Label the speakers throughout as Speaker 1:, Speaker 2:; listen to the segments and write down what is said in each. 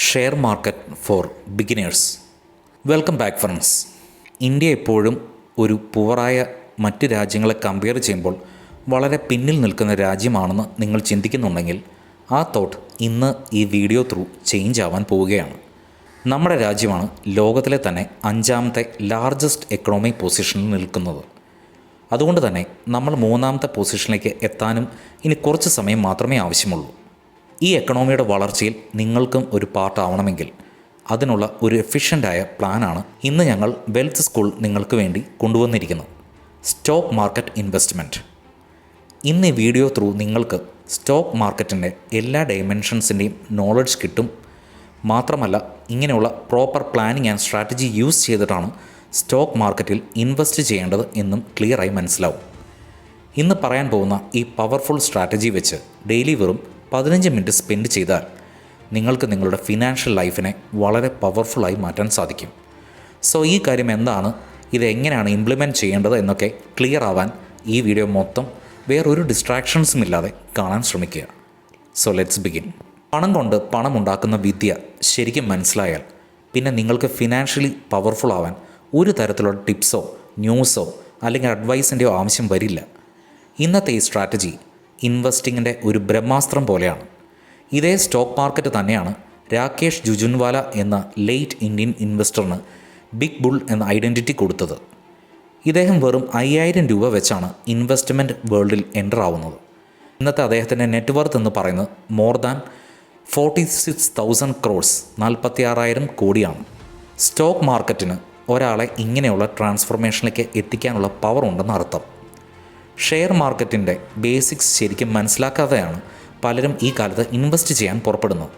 Speaker 1: Share market for beginners. Welcome back friends. India എപ്പോഴും ഒരു പുവറായ മറ്റ് രാജ്യങ്ങളെ കമ്പയർ ചെയ്യുമ്പോൾ വളരെ പിന്നിൽ നിൽക്കുന്ന രാജ്യമാണെന്ന് നിങ്ങൾ ചിന്തിക്കുന്നുണ്ടെങ്കിൽ ആ തോട്ട് ഇന്ന് ഈ വീഡിയോ ത്രൂ ചേഞ്ച് ആവാൻ പോവുകയാണ്. നമ്മുടെ രാജ്യമാണ് ലോകത്തിലെ തന്നെ 5ാമത്തെ ലാർജസ്റ്റ് എക്കണോമിക് പൊസിഷനിൽ നിൽക്കുന്നത്. അതുകൊണ്ട് തന്നെ നമ്മൾ 3ാമത്തെ പൊസിഷനിലേക്ക് എത്താനും ഇനി കുറച്ച് സമയം മാത്രമേ ആവശ്യമുള്ളൂ. ഈ എക്കണോമിയുടെ വളർച്ചയിൽ നിങ്ങൾക്കും ഒരു പാർട്ടാവണമെങ്കിൽ അതിനുള്ള ഒരു എഫിഷ്യൻ്റായ പ്ലാനാണ് ഇന്ന് ഞങ്ങൾ വെൽത്ത് സ്കൂൾ നിങ്ങൾക്ക് വേണ്ടി കൊണ്ടുവന്നിരിക്കുന്നത്. Stock market investment. ഇന്ന് ഈ വീഡിയോ ത്രൂ നിങ്ങൾക്ക് സ്റ്റോക്ക് മാർക്കറ്റിൻ്റെ എല്ലാ ഡയമെൻഷൻസിൻ്റെയും നോളജ് കിട്ടും. മാത്രമല്ല ഇങ്ങനെയുള്ള proper planning and strategy use ചെയ്തിട്ടാണ് സ്റ്റോക്ക് മാർക്കറ്റിൽ ഇൻവെസ്റ്റ് ചെയ്യേണ്ടത് എന്നും ക്ലിയറായി മനസ്സിലാവും. ഇന്ന് പറയാൻ പോകുന്ന ഈ പവർഫുൾ സ്ട്രാറ്റജി വെച്ച് ഡെയിലി വെറും 15 മിനിറ്റ് സ്പെൻഡ് ചെയ്താൽ നിങ്ങൾക്ക് നിങ്ങളുടെ ഫിനാൻഷ്യൽ ലൈഫിനെ വളരെ പവർഫുള്ളായി മാറ്റാൻ സാധിക്കും. സോ ഈ കാര്യം എന്താണ്, ഇത് എങ്ങനെയാണ് ഇംപ്ലിമെൻറ്റ് ചെയ്യേണ്ടത് എന്നൊക്കെ ക്ലിയർ ആവാൻ ഈ വീഡിയോ മൊത്തം വേറൊരു ഡിസ്ട്രാക്ഷൻസും ഇല്ലാതെ കാണാൻ ശ്രമിക്കുക. So let's begin. പണം കൊണ്ട് പണം ഉണ്ടാക്കുന്ന വിദ്യ ശരിക്കും മനസ്സിലായാൽ പിന്നെ നിങ്ങൾക്ക് ഫിനാൻഷ്യലി പവർഫുൾ ആവാൻ ഒരു തരത്തിലുള്ള ടിപ്സോ ന്യൂസോ അല്ലെങ്കിൽ അഡ്വൈസിൻ്റെയോ ആവശ്യം വരില്ല. ഇന്നത്തെ ഈ സ്ട്രാറ്റജി ഇൻവെസ്റ്റിങ്ങിൻ്റെ ഒരു ബ്രഹ്മാസ്ത്രം പോലെയാണ്. ഇതേ സ്റ്റോക്ക് മാർക്കറ്റ് തന്നെയാണ് രാകേഷ് ജുജുൻവാല എന്ന ലേറ്റ് ഇന്ത്യൻ ഇൻവെസ്റ്ററിന് ബിഗ് ബുൾ എന്ന ഐഡൻറ്റിറ്റി കൊടുത്തത്. ഇദ്ദേഹം വെറും 5000 രൂപ വെച്ചാണ് ഇൻവെസ്റ്റ്മെൻറ്റ് വേൾഡിൽ എൻ്റർ ആവുന്നത്. ഇന്നത്തെ അദ്ദേഹത്തിൻ്റെ നെറ്റ്വർത്ത് എന്ന് പറയുന്നത് മോർ ദാൻ 46,000 crores 46,000 കോടിയാണ്. സ്റ്റോക്ക് മാർക്കറ്റിന് ഒരാളെ ഇങ്ങനെയുള്ള ട്രാൻസ്ഫോർമേഷനിലേക്ക് എത്തിക്കാനുള്ള പവർ ഉണ്ടെന്ന് അർത്ഥം. ഷെയർ മാർക്കറ്റിൻ്റെ ബേസിക്സ് ശരിക്കും മനസ്സിലാക്കാതെയാണ് പലരും ഈ കാലത്ത് ഇൻവെസ്റ്റ് ചെയ്യാൻ പുറപ്പെടുന്നത്.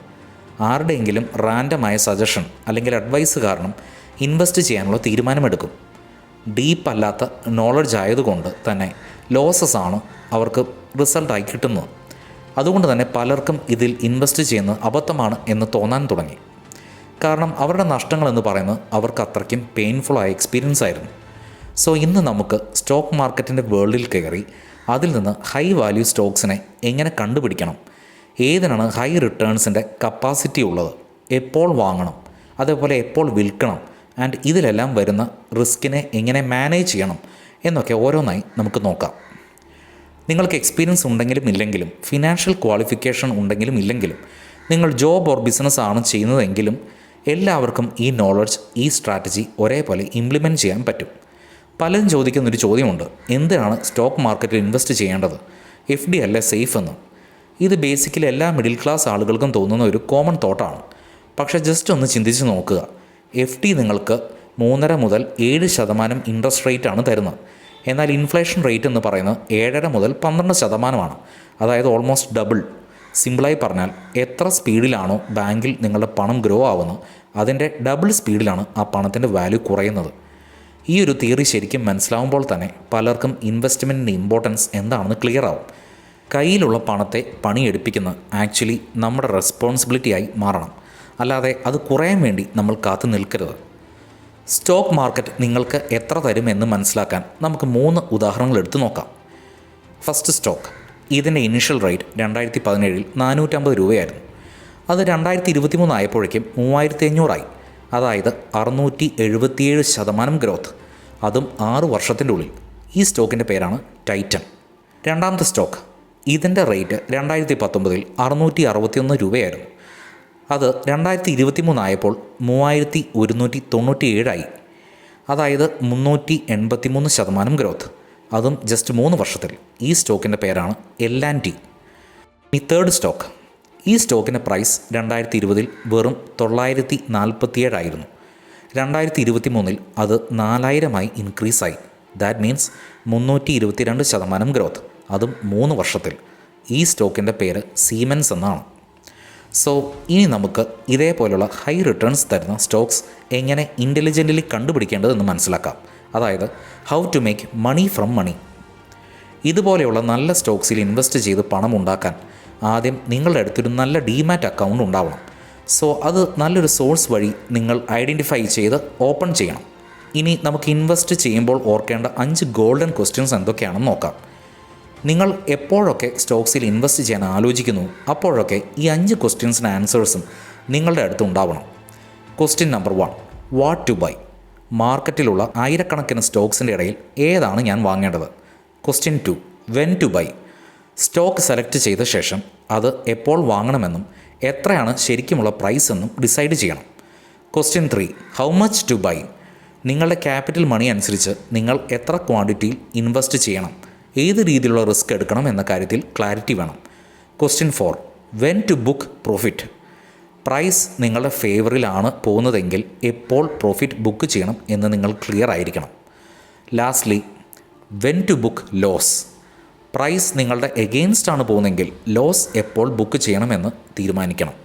Speaker 1: ആരുടെയെങ്കിലും റാൻഡമായ സജഷൻ അല്ലെങ്കിൽ അഡ്വൈസ് കാരണം ഇൻവെസ്റ്റ് ചെയ്യാനുള്ള തീരുമാനമെടുക്കും. ഡീപ്പ് അല്ലാത്ത നോളജ് ആയതുകൊണ്ട് തന്നെ ലോസസ് ആണ് അവർക്ക് റിസൾട്ടായി കിട്ടുന്നത്. അതുകൊണ്ട് തന്നെ പലർക്കും ഇതിൽ ഇൻവെസ്റ്റ് ചെയ്യുന്നത് അബദ്ധമാണ് എന്ന് തോന്നാൻ തുടങ്ങി. കാരണം അവരുടെ നഷ്ടങ്ങളെന്ന് പറയുന്നത് അവർക്ക് അത്രയ്ക്കും പെയിൻഫുള്ളായ എക്സ്പീരിയൻസ് ആയിരുന്നു. സോ ഇന്ന് നമുക്ക് സ്റ്റോക്ക് മാർക്കറ്റിൻ്റെ വേൾഡിൽ കയറി അതിൽ നിന്ന് ഹൈ വാല്യൂ സ്റ്റോക്സിനെ എങ്ങനെ കണ്ടുപിടിക്കണം, ഏതിനാണ് ഹൈ റിട്ടേൺസിൻ്റെ കപ്പാസിറ്റി ഉള്ളത്, എപ്പോൾ വാങ്ങണം, അതേപോലെ എപ്പോൾ വിൽക്കണം, ആൻഡ് ഇതിലെല്ലാം വരുന്ന റിസ്കിനെ എങ്ങനെ മാനേജ് ചെയ്യണം എന്നൊക്കെ ഓരോന്നായി നമുക്ക് നോക്കാം. നിങ്ങൾക്ക് എക്സ്പീരിയൻസ് ഉണ്ടെങ്കിലും ഇല്ലെങ്കിലും, ഫിനാൻഷ്യൽ ക്വാളിഫിക്കേഷൻ ഉണ്ടെങ്കിലും ഇല്ലെങ്കിലും, നിങ്ങൾ ജോബ് ഓർ ബിസിനസ് ആണ് ചെയ്യുന്നതെങ്കിലും എല്ലാവർക്കും ഈ നോളജ്, ഈ സ്ട്രാറ്റജി ഒരേപോലെ ഇംപ്ലിമെൻറ്റ് ചെയ്യാൻ പറ്റും. പലരും ചോദിക്കുന്നൊരു ചോദ്യമുണ്ട്, എന്തിനാണ് സ്റ്റോക്ക് മാർക്കറ്റിൽ ഇൻവെസ്റ്റ് ചെയ്യേണ്ടത്, FD അല്ലേ സേഫ് എന്ന്. ഇത് ബേസിക്കലി എല്ലാ മിഡിൽ ക്ലാസ് ആളുകൾക്കും തോന്നുന്ന ഒരു കോമൺ തോട്ടാണ്. പക്ഷേ ജസ്റ്റ് ഒന്ന് ചിന്തിച്ച് നോക്കുക. FD നിങ്ങൾക്ക് 3.5 മുതൽ 7% ഇൻട്രസ്റ്റ് റേറ്റ് ആണ് തരുന്നത്. എന്നാൽ ഇൻഫ്ലേഷൻ റേറ്റ് എന്ന് പറയുന്നത് 7.5 മുതൽ 12%. അതായത് ഓൾമോസ്റ്റ് ഡബിൾ. സിമ്പിളായി പറഞ്ഞാൽ എത്ര സ്പീഡിലാണോ ബാങ്കിൽ നിങ്ങളുടെ പണം ഗ്രോ ആവുന്നത് അതിൻ്റെ ഡബിൾ സ്പീഡിലാണ് ആ പണത്തിൻ്റെ വാല്യൂ കുറയുന്നത്. ഈ ഒരു തിയറി ശരിക്കും മനസ്സിലാവുമ്പോൾ തന്നെ പലർക്കും ഇൻവെസ്റ്റ്മെൻറ്റിൻ്റെ ഇമ്പോർട്ടൻസ് എന്താണെന്ന് ക്ലിയർ ആവും. കയ്യിലുള്ള പണത്തെ പണിയെടുപ്പിക്കുന്ന ആക്ച്വലി നമ്മുടെ റെസ്പോൺസിബിലിറ്റിയായി മാറണം, അല്ലാതെ അത് കുറയാൻ വേണ്ടി നമ്മൾ കാത്തു നിൽക്കരുത്. സ്റ്റോക്ക് മാർക്കറ്റ് നിങ്ങൾക്ക് എത്ര തരുമെന്ന് മനസ്സിലാക്കാൻ നമുക്ക് 3 ഉദാഹരണങ്ങൾ എടുത്തു നോക്കാം. First stock. ഇതിൻ്റെ ഇനിഷ്യൽ റേറ്റ് 2017 450 രൂപയായിരുന്നു. അത് 2023 ആയപ്പോഴേക്കും 3500 ആയി. അതായത് 677% ഗ്രോത്ത്, അതും 6 വർഷത്തിൻ്റെ ഉള്ളിൽ. ഈ സ്റ്റോക്കിൻ്റെ പേരാണ് ടൈറ്റൻ. രണ്ടാമത്തെ സ്റ്റോക്ക്. ഇതിൻ്റെ റേറ്റ് 2019 661 രൂപയായിരുന്നു. അത് 2023 ആയപ്പോൾ 3197 ആയി. അതായത് 383% ഗ്രോത്ത്, അതും ജസ്റ്റ് 3 വർഷത്തിൽ. ഈ സ്റ്റോക്കിൻ്റെ പേരാണ് L&T. ഇനി തേർഡ് സ്റ്റോക്ക്. ഈ സ്റ്റോക്കിൻ്റെ പ്രൈസ് 2020 വെറും 947 ആയിരുന്നു. 2023 അത് 4000 ഇൻക്രീസായി. ദാറ്റ് മീൻസ് 322% ഗ്രോത്ത്, അതും 3 വർഷത്തിൽ. ഈ സ്റ്റോക്കിൻ്റെ പേര് സീമെൻസ് എന്നാണ്. സോ ഇനി നമുക്ക് ഇതേപോലുള്ള ഹൈ റിട്ടേൺസ് തരുന്ന സ്റ്റോക്സ് എങ്ങനെ ഇൻ്റലിജൻ്റലി കണ്ടുപിടിക്കേണ്ടതെന്ന് മനസ്സിലാക്കാം. അതായത് how to make money from money. ഇതുപോലെയുള്ള നല്ല സ്റ്റോക്സിൽ ഇൻവെസ്റ്റ് ചെയ്ത് പണം ഉണ്ടാക്കാൻ ആദ്യം നിങ്ങളുടെ അടുത്തൊരു നല്ല ഡീമാറ്റ് അക്കൗണ്ട് ഉണ്ടാവണം. സോ അത് നല്ലൊരു സോഴ്സ് വഴി നിങ്ങൾ ഐഡൻറ്റിഫൈ ചെയ്ത് ഓപ്പൺ ചെയ്യണം. ഇനി നമുക്ക് ഇൻവെസ്റ്റ് ചെയ്യുമ്പോൾ ഓർക്കേണ്ട 5 ഗോൾഡൻ ക്വസ്റ്റ്യൻസ് എന്തൊക്കെയാണെന്ന് നോക്കാം. നിങ്ങൾ എപ്പോഴൊക്കെ സ്റ്റോക്സിൽ ഇൻവെസ്റ്റ് ചെയ്യാൻ ആലോചിക്കുന്നു അപ്പോഴൊക്കെ ഈ 5 ക്വസ്റ്റ്യൻസിന് ആൻസേഴ്സും നിങ്ങളുടെ അടുത്ത് ഉണ്ടാവണം. Question number 1, what to buy. മാർക്കറ്റിലുള്ള ആയിരക്കണക്കിന് സ്റ്റോക്സിൻ്റെ ഇടയിൽ ഏതാണ് ഞാൻ വാങ്ങേണ്ടത്? Question 2, when to buy. Stock select ചെയ്ത ശേഷം അത് എപ്പോൾ വാങ്ങണമെന്നും എത്രയാണ് ശരിക്കുമുള്ള പ്രൈസ് എന്നും ഡിസൈഡ് ചെയ്യണം. Question 3, how much to buy. നിങ്ങളുടെ ക്യാപിറ്റൽ മണി അനുസരിച്ച് നിങ്ങൾ എത്ര ക്വാണ്ടിറ്റിയിൽ ഇൻവെസ്റ്റ് ചെയ്യണം, ഏത് രീതിയിലുള്ള റിസ്ക് എടുക്കണം എന്ന കാര്യത്തിൽ ക്ലാരിറ്റി വേണം. Question 4, when to book profit. Price നിങ്ങളുടെ ഫേവറിലാണ് പോകുന്നതെങ്കിൽ എപ്പോൾ പ്രോഫിറ്റ് ബുക്ക് ചെയ്യണം എന്ന് നിങ്ങൾ ക്ലിയർ ആയിരിക്കണം. Lastly, when to book loss. Price നിങ്ങളുടെ എഗെയിൻസ്റ്റ് ആണ് പോകുന്നതെങ്കിൽ ലോസ് എപ്പോൾ ബുക്ക് ചെയ്യണമെന്ന് തീരുമാനിക്കണം.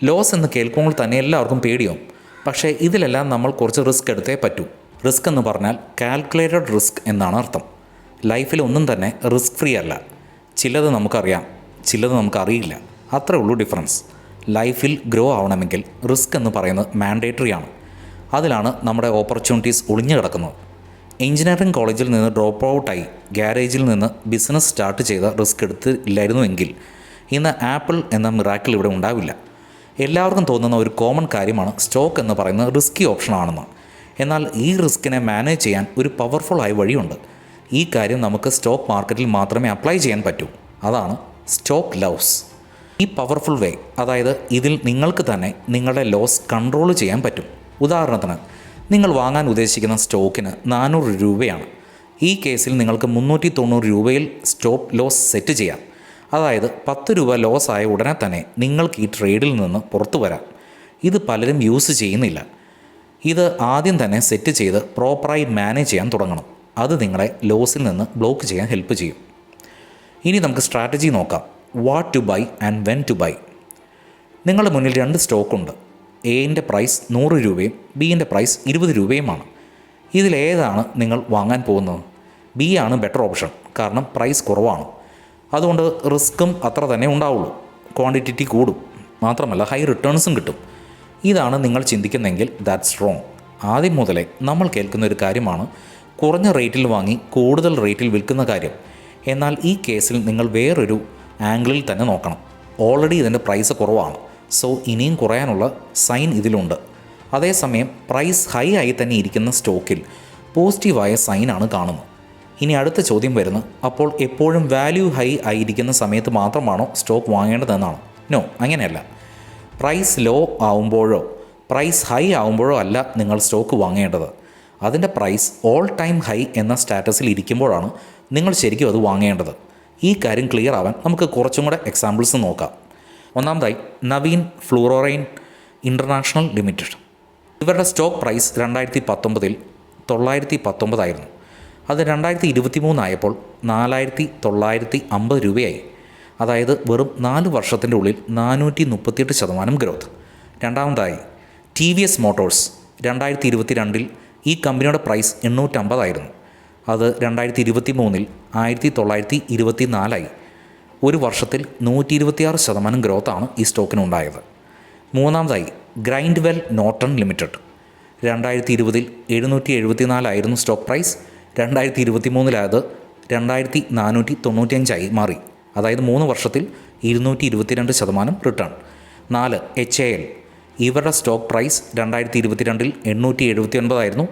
Speaker 1: ലോസ് എന്ന് കേൾക്കുമ്പോൾ തന്നെ എല്ലാവർക്കും പേടിയാവും. പക്ഷേ ഇതിലെല്ലാം നമ്മൾ കുറച്ച് റിസ്ക് എടുത്തേ പറ്റൂ. റിസ്ക് എന്ന് പറഞ്ഞാൽ കാൽക്കുലേറ്റഡ് റിസ്ക് എന്നാണ് അർത്ഥം. ലൈഫിൽ ഒന്നും തന്നെ റിസ്ക് ഫ്രീ അല്ല. ചിലത് നമുക്കറിയാം, ചിലത് നമുക്കറിയില്ല. അത്രേ ഉള്ളൂ ഡിഫറൻസ്. ലൈഫിൽ ഗ്രോ ആവണമെങ്കിൽ റിസ്ക് എന്ന് പറയുന്നത് മാൻഡേറ്ററി ആണ്. അതിലാണ് നമ്മുടെ ഓപ്പർച്യൂണിറ്റീസ് ഒളിഞ്ഞു കിടക്കുന്നത്. എഞ്ചിനീയറിംഗ് കോളേജിൽ നിന്ന് ഡ്രോപ്പ് ഔട്ടായി ഗ്യാരേജിൽ നിന്ന് ബിസിനസ് സ്റ്റാർട്ട് ചെയ്ത റിസ്ക് എടുത്തില്ലായിരുന്നുവെങ്കിൽ ഇന്ന് ആപ്പിൾ എന്ന മിറാക്കിൾ ഇവിടെ ഉണ്ടാവില്ല. എല്ലാവർക്കും തോന്നുന്ന ഒരു കോമൺ കാര്യമാണ് സ്റ്റോക്ക് എന്ന് പറയുന്നത് റിസ്കി ഓപ്ഷനാണെന്ന്. എന്നാൽ ഈ റിസ്കിനെ മാനേജ് ചെയ്യാൻ ഒരു പവർഫുള്ളായ വഴിയുണ്ട്. ഈ കാര്യം നമുക്ക് സ്റ്റോക്ക് മാർക്കറ്റിൽ മാത്രമേ അപ്ലൈ ചെയ്യാൻ പറ്റൂ. അതാണ് സ്റ്റോപ്പ് ലോസ്. ഈ പവർഫുൾ വേ, അതായത് ഇതിൽ നിങ്ങൾക്ക് തന്നെ നിങ്ങളുടെ ലോസ് കൺട്രോൾ ചെയ്യാൻ പറ്റും. ഉദാഹരണത്തിന്, നിങ്ങൾ വാങ്ങാൻ ഉദ്ദേശിക്കുന്ന സ്റ്റോക്കിന് 400 രൂപയാണ്. ഈ കേസിൽ നിങ്ങൾക്ക് 390 രൂപയിൽ സ്റ്റോപ്പ് ലോസ് സെറ്റ് ചെയ്യാം. അതായത് 10 രൂപ ലോസ് ആയ ഉടനെ തന്നെ നിങ്ങൾക്ക് ഈ ട്രേഡിൽ നിന്ന് പുറത്തു വരാം. ഇത് പലരും യൂസ് ചെയ്യുന്നില്ല. ഇത് ആദ്യം തന്നെ സെറ്റ് ചെയ്ത് പ്രോപ്പറായി മാനേജ് ചെയ്യാൻ തുടങ്ങണം. അത് നിങ്ങളെ ലോസിൽ നിന്ന് ബ്ലോക്ക് ചെയ്യാൻ ഹെൽപ്പ് ചെയ്യും. ഇനി നമുക്ക് സ്ട്രാറ്റജി നോക്കാം. What to buy and when to buy. നിങ്ങളുടെ മുന്നിൽ 2 സ്റ്റോക്കുണ്ട്. എയുടെ പ്രൈസ് 100 രൂപയും ബിയുടെ പ്രൈസ് 20 രൂപയുമാണ്. ഇതിലേതാണ് നിങ്ങൾ വാങ്ങാൻ പോകുന്നത്? ബി ആണ് ബെറ്റർ ഓപ്ഷൻ. കാരണം പ്രൈസ് കുറവാണ്. അതുകൊണ്ട് റിസ്ക്കും അത്ര തന്നെ ഉണ്ടാവുള്ളൂ. ക്വാണ്ടിറ്റി കൂടും. മാത്രമല്ല ഹൈ റിട്ടേൺസും കിട്ടും. ഇതാണ് നിങ്ങൾ ചിന്തിക്കുന്നതെങ്കിൽ ദാറ്റ്സ് റോങ്. ആദ്യം മുതലേ നമ്മൾ കേൾക്കുന്ന ഒരു കാര്യമാണ് കുറഞ്ഞ റേറ്റിൽ വാങ്ങി കൂടുതൽ റേറ്റിൽ വിൽക്കുന്ന കാര്യം. എന്നാൽ ഈ കേസിൽ നിങ്ങൾ വേറൊരു ആംഗിളിൽ തന്നെ നോക്കണം. ഓൾറെഡി ഇതിൻ്റെ പ്രൈസ് കുറവാണ്. സോ ഇനിയും കുറയാനുള്ള സൈൻ ഇതിലുണ്ട്. അതേസമയം പ്രൈസ് ഹൈ ആയി തന്നെ ഇരിക്കുന്ന സ്റ്റോക്കിൽ പോസിറ്റീവായ സൈനാണ് കാണുന്നത്. ഇനി അടുത്ത ചോദ്യം വരുന്നത്, അപ്പോൾ എപ്പോഴും വാല്യൂ ഹൈ ആയിരിക്കുന്ന സമയത്ത് മാത്രമാണോ സ്റ്റോക്ക് വാങ്ങേണ്ടതെന്നാണ്? നോ, അങ്ങനെയല്ല. പ്രൈസ് ലോ ആവുമ്പോഴോ പ്രൈസ് ഹൈ ആവുമ്പോഴോ അല്ല നിങ്ങൾ സ്റ്റോക്ക് വാങ്ങേണ്ടത്. അതിൻ്റെ പ്രൈസ് ഓൾ ടൈം ഹൈ എന്ന സ്റ്റാറ്റസിൽ ഇരിക്കുമ്പോഴാണ് നിങ്ങൾ ശരിക്കും അത് വാങ്ങേണ്ടത്. ഈ കാര്യം ക്ലിയർ ആവാൻ നമുക്ക് കുറച്ചും കൂടെ എക്സാമ്പിൾസ് നോക്കാം. ഒന്നാമതായി നവീൻ ഫ്ലൂറോറൈൻ ഇൻ്റർനാഷണൽ ലിമിറ്റഡ്. ഇവരുടെ സ്റ്റോക്ക് പ്രൈസ് 2019 919 ആയിരുന്നു. അത് 2023 ആയപ്പോൾ 4950 രൂപയായി. അതായത് വെറും 4 വർഷത്തിൻ്റെ ഉള്ളിൽ 438% ഗ്രോത്ത്. രണ്ടാമതായി ടി വി എസ് മോട്ടോഴ്സ്. 2022 ഈ കമ്പനിയുടെ പ്രൈസ് 850 ആയിരുന്നു. അത് 2023 1924 ഒരു വർഷത്തിൽ 126% ഗ്രോത്താണ് ഈ സ്റ്റോക്കിനുണ്ടായത്. മൂന്നാമതായി ഗ്രൈൻഡ്വെൽ നോർട്ടൺ ലിമിറ്റഡ്. 2020 774 ആയിരുന്നു സ്റ്റോക്ക് പ്രൈസ്. 2023 അത് 2495 മാറി. അതായത് 3 വർഷത്തിൽ 222% റിട്ടേൺ. 4 HAL. ഇവരുടെ സ്റ്റോക്ക് പ്രൈസ് 2022 879 ആയിരുന്നു.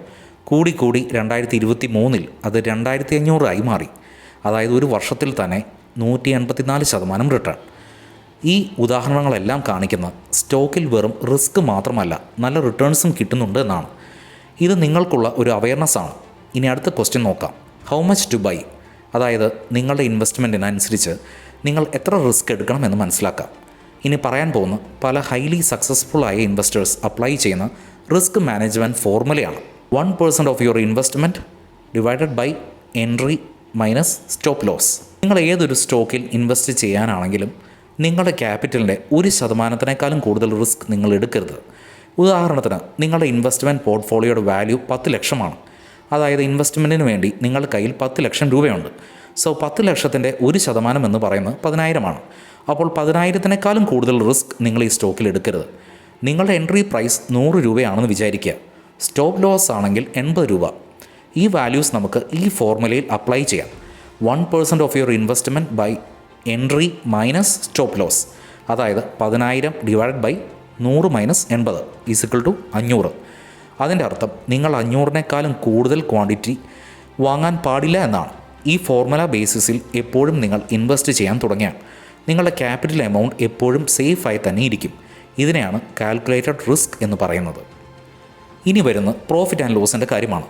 Speaker 1: കൂടി 2023 അത് 2500 മാറി. അതായത് ഒരു വർഷത്തിൽ തന്നെ 184% റിട്ടേൺ. ഈ ഉദാഹരണങ്ങളെല്ലാം കാണിക്കുന്ന സ്റ്റോക്കിൽ വെറും റിസ്ക് മാത്രമല്ല നല്ല റിട്ടേൺസും കിട്ടുന്നുണ്ട് എന്നാണ്. ഇത് നിങ്ങൾക്കുള്ള ഒരു അവയർനെസ്സാണ്. ഇനി അടുത്ത ക്വസ്റ്റ്യൻ നോക്കാം. How much to buy. അതായത് നിങ്ങളുടെ ഇൻവെസ്റ്റ്മെൻറ്റിനനുസരിച്ച് നിങ്ങൾ എത്ര റിസ്ക് എടുക്കണമെന്ന് മനസ്സിലാക്കാം. ഇനി പറയാൻ പോകുന്ന പല ഹൈലി സക്സസ്ഫുൾ ആയ ഇൻവെസ്റ്റേഴ്സ് അപ്ലൈ ചെയ്യുന്ന റിസ്ക് മാനേജ്മെൻറ്റ് ഫോർമുലയാണ്. 1% of your investment divided by entry minus stop loss. നിങ്ങൾ ഏതൊരു സ്റ്റോക്കിൽ ഇൻവെസ്റ്റ് ചെയ്യാനാണെങ്കിലും നിങ്ങളുടെ ക്യാപിറ്റലിൻ്റെ 1%-ക്കാളും കൂടുതൽ റിസ്ക് നിങ്ങൾ എടുക്കരുത്. ഉദാഹരണത്തിന് നിങ്ങളുടെ ഇൻവെസ്റ്റ്മെൻറ്റ് പോർട്ട്ഫോളിയോയുടെ വാല്യൂ 10 ലക്ഷമാണ്. അതായത് ഇൻവെസ്റ്റ്മെൻറ്റിന് വേണ്ടി നിങ്ങളുടെ കയ്യിൽ 10 ലക്ഷം രൂപയുണ്ട്. സോ 10 ലക്ഷത്തിൻ്റെ 1% എന്ന് പറയുന്നത് 10,000 അപ്പോൾ 10,000-ക്കാളും കൂടുതൽ റിസ്ക് നിങ്ങൾ ഈ സ്റ്റോക്കിൽ എടുക്കരുത്. നിങ്ങളുടെ എൻട്രി പ്രൈസ് 100 രൂപയാണെന്ന് വിചാരിക്കുക. സ്റ്റോപ്പ് ലോസ് ആണെങ്കിൽ 80 രൂപ. ഈ വാല്യൂസ് നമുക്ക് ഈ ഫോർമുലയിൽ അപ്ലൈ ചെയ്യാം. 1% of your investment by entry minus stop loss. അതായത് 10,000 ഡിവൈഡഡ് ബൈ 100 - 80 = 500. അതിൻ്റെ അർത്ഥം നിങ്ങൾ 500-നേക്കാളും കൂടുതൽ ക്വാണ്ടിറ്റി വാങ്ങാൻ പാടില്ല എന്നാണ്. ഈ ഫോർമുല ബേസിസിൽ എപ്പോഴും നിങ്ങൾ ഇൻവെസ്റ്റ് ചെയ്യാൻ തുടങ്ങിയാൽ നിങ്ങളുടെ ക്യാപിറ്റൽ എമൗണ്ട് എപ്പോഴും സേഫായി തന്നെ ഇരിക്കും. ഇതിനെയാണ് കാൽക്കുലേറ്റഡ് റിസ്ക് എന്ന് പറയുന്നത്. ഇനി വരുന്ന പ്രോഫിറ്റ് ആൻഡ് ലോസിൻ്റെ കാര്യമാണ്.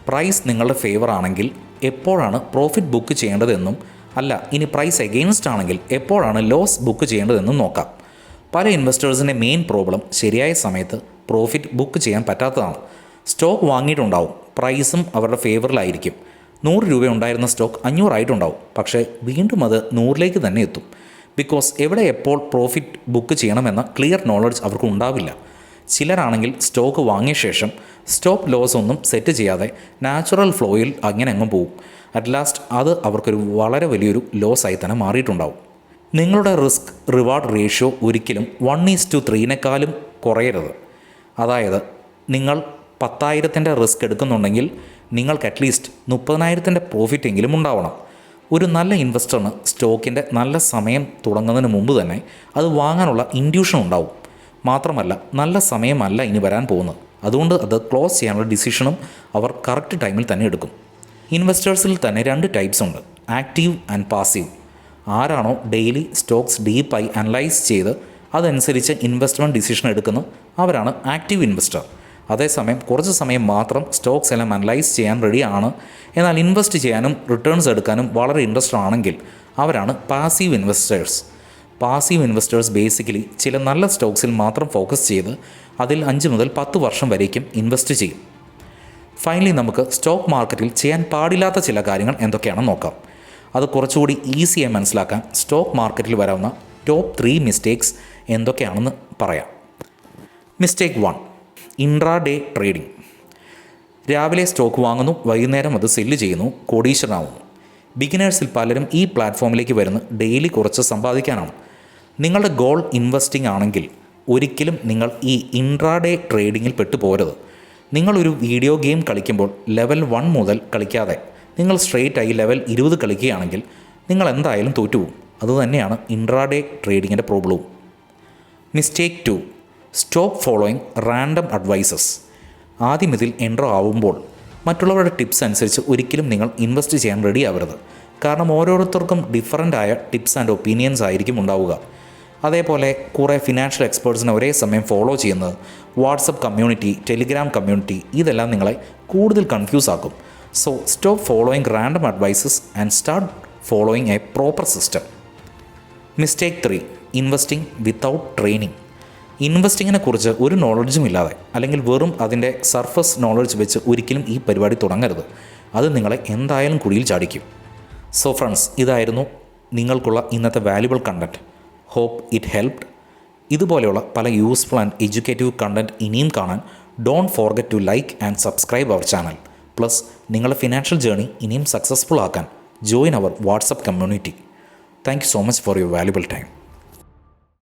Speaker 1: പ്രൈസ് നിങ്ങളുടെ ഫേവർ ആണെങ്കിൽ എപ്പോഴാണ് പ്രോഫിറ്റ് ബുക്ക് ചെയ്യേണ്ടതെന്നും അല്ല ഇനി പ്രൈസ് എഗെയിൻസ്റ്റ് ആണെങ്കിൽ എപ്പോഴാണ് ലോസ് ബുക്ക് ചെയ്യേണ്ടതെന്നും നോക്കാം. പല ഇൻവെസ്റ്റേഴ്സിൻ്റെ മെയിൻ പ്രോബ്ലം ശരിയായ സമയത്ത് പ്രോഫിറ്റ് ബുക്ക് ചെയ്യാൻ പറ്റാത്തതാണ്. സ്റ്റോക്ക് വാങ്ങിയിട്ടുണ്ടാവും, പ്രൈസും അവരുടെ ഫേവറിലായിരിക്കും. 100 രൂപ ഉണ്ടായിരുന്ന സ്റ്റോക്ക് 500 ആയിട്ടുണ്ടാവും. പക്ഷേ വീണ്ടും അത് 100-ലേക്ക് തന്നെ എത്തും. ബിക്കോസ് എവിടെ എപ്പോൾ പ്രോഫിറ്റ് ബുക്ക് ചെയ്യണമെന്ന ക്ലിയർ നോളജ് അവർക്ക് ഉണ്ടാവില്ല. ചിലരാണെങ്കിൽ സ്റ്റോക്ക് വാങ്ങിയ ശേഷം സ്റ്റോപ്പ് ലോസ് ഒന്നും സെറ്റ് ചെയ്യാതെ നാച്ചുറൽ ഫ്ലോയിൽ അങ്ങനെ അങ്ങ് പോവും. അറ്റ് ലാസ്റ്റ് അത് അവർക്കൊരു വളരെ വലിയൊരു ലോസ് ആയി തന്നെ മാറിയിട്ടുണ്ടാവും. നിങ്ങളുടെ റിസ്ക് റിവാർഡ് റേഷ്യോ ഒരിക്കലും 1:3 കുറയരുത്. അതായത് നിങ്ങൾ 10,000-ൻ്റെ റിസ്ക് എടുക്കുന്നുണ്ടെങ്കിൽ നിങ്ങൾക്ക് അറ്റ്ലീസ്റ്റ് 30,000-ൻ്റെ പ്രോഫിറ്റ് എങ്കിലും ഉണ്ടാവണം. ഒരു നല്ല ഇൻവെസ്റ്ററിന് സ്റ്റോക്കിൻ്റെ നല്ല സമയം തുടങ്ങുന്നതിന് മുമ്പ് തന്നെ അത് വാങ്ങാനുള്ള ഇൻഡ്യൂഷൻ ഉണ്ടാവും. മാത്രമല്ല നല്ല സമയമല്ല ഇനി വരാൻ പോകുന്നത്. അതുകൊണ്ട് അത് ക്ലോസ് ചെയ്യാനുള്ള ഡിസിഷനും അവർ കറക്റ്റ് ടൈമിൽ തന്നെ എടുക്കും. ഇൻവെസ്റ്റേഴ്സിൽ തന്നെ 2 ടൈപ്സ് ഉണ്ട്, ആക്റ്റീവ് ആൻഡ് പാസീവ്. ആരാണോ ഡെയിലി സ്റ്റോക്സ് ഡീപ്പായി അനലൈസ് ചെയ്ത് അതനുസരിച്ച് ഇൻവെസ്റ്റ്മെൻറ്റ് ഡിസിഷൻ എടുക്കുന്ന അവരാണ് ആക്റ്റീവ് ഇൻവെസ്റ്റർ. അതേസമയം കുറച്ച് സമയം മാത്രം സ്റ്റോക്സ് എല്ലാം അനലൈസ് ചെയ്യാൻ റെഡിയാണ്, എന്നാൽ ഇൻവെസ്റ്റ് ചെയ്യാനും റിട്ടേൺസ് എടുക്കാനും വളരെ ഇൻട്രസ്റ്റ് ആണെങ്കിൽ അവരാണ് passive investors. Passive investors basically ചില നല്ല സ്റ്റോക്സിൽ മാത്രം ഫോക്കസ് ചെയ്ത് അതിൽ 5 മുതൽ 10 വർഷം വരേക്കും ഇൻവെസ്റ്റ് ചെയ്യും. ഫൈനലി നമുക്ക് സ്റ്റോക്ക് മാർക്കറ്റിൽ ചെയ്യാൻ പാടില്ലാത്ത ചില കാര്യങ്ങൾ എന്തൊക്കെയാണെന്ന് നോക്കാം. അത് കുറച്ചുകൂടി ഈസിയായി മനസ്സിലാക്കാൻ സ്റ്റോക്ക് മാർക്കറ്റിൽ വരാവുന്ന ടോപ്പ് 3 മിസ്റ്റേക്സ് എന്തൊക്കെയാണെന്ന് പറയാം. Mistake 1, intraday trading. രാവിലെ സ്റ്റോക്ക് വാങ്ങുന്നു, വൈകുന്നേരം അത് സെല്ല് ചെയ്യുന്നു, കോടീശ്വരനാവുന്നു. ബിഗിനേഴ്സിൽ പലരും ഈ പ്ലാറ്റ്ഫോമിലേക്ക് വരുന്ന ഡെയിലി കുറച്ച് സമ്പാദിക്കാനാണ്. നിങ്ങളുടെ ഗോൾ ഇൻവെസ്റ്റിംഗ് ആണെങ്കിൽ ഒരിക്കലും നിങ്ങൾ ഈ ഇൻട്രാഡേ ട്രേഡിങ്ങിൽ പെട്ടുപോകരുത്. നിങ്ങളൊരു വീഡിയോ ഗെയിം കളിക്കുമ്പോൾ ലെവൽ 1 മുതൽ കളിക്കാതെ നിങ്ങൾ സ്ട്രെയിറ്റായി ലെവൽ 20 കളിക്കുകയാണെങ്കിൽ നിങ്ങൾ എന്തായാലും തോറ്റുപോകും. അതുതന്നെയാണ് ഇൻട്രാഡേ ട്രേഡിങ്ങിൻ്റെ പ്രോബ്ലവും. Mistake 2, stop following random advices. ആദ്യം ഇതിൽ എൻട്രോ ആവുമ്പോൾ മറ്റുള്ളവരുടെ ടിപ്സ് അനുസരിച്ച് ഒരിക്കലും നിങ്ങൾ ഇൻവെസ്റ്റ് ചെയ്യാൻ റെഡി ആവരുത്. കാരണം ഓരോരുത്തർക്കും ഡിഫറൻ്റായ ടിപ്സ് ആൻഡ് ഒപ്പീനിയൻസ് ആയിരിക്കും ഉണ്ടാവുക. അതേപോലെ കുറേ ഫിനാൻഷ്യൽ എക്സ്പേർട്സിനെ ഒരേ സമയം ഫോളോ ചെയ്യുന്നത്, വാട്സപ്പ് കമ്മ്യൂണിറ്റി, ടെലിഗ്രാം കമ്മ്യൂണിറ്റി, ഇതെല്ലാം നിങ്ങളെ കൂടുതൽ കൺഫ്യൂസ് ആക്കും. So stop following random advices and start following a proper system. Mistake 3, investing without training. ഇൻവെസ്റ്റിങ്ങിനെ കുറിച്ച് ഒരു നോളജും ഇല്ലാതെ അല്ലെങ്കിൽ വെറും അതിൻ്റെ സർഫസ് നോളജ് വെച്ച് ഒരിക്കലും ഈ പരിപാടി തുടങ്ങരുത്. അത് നിങ്ങളെ എന്തായാലും കുഴിയിൽ ചാടിക്കും. സോ ഫ്രണ്ട്സ്, ഇതായിരുന്നു നിങ്ങൾക്കുള്ള ഇന്നത്തെ valuable content. Hope it helped. ഇതുപോലെയുള്ള പല യൂസ്ഫുൾ ആൻഡ് എഡ്യൂക്കേറ്റീവ് കണ്ടൻറ്റ് ഇനിയും കാണാൻ don't forget to like and subscribe our channel. Plus നിങ്ങളുടെ ഫിനാൻഷ്യൽ ജേർണി ഇനിയും സക്സസ്ഫുൾ ആക്കാൻ join our WhatsApp community. Thank you so much for your valuable time.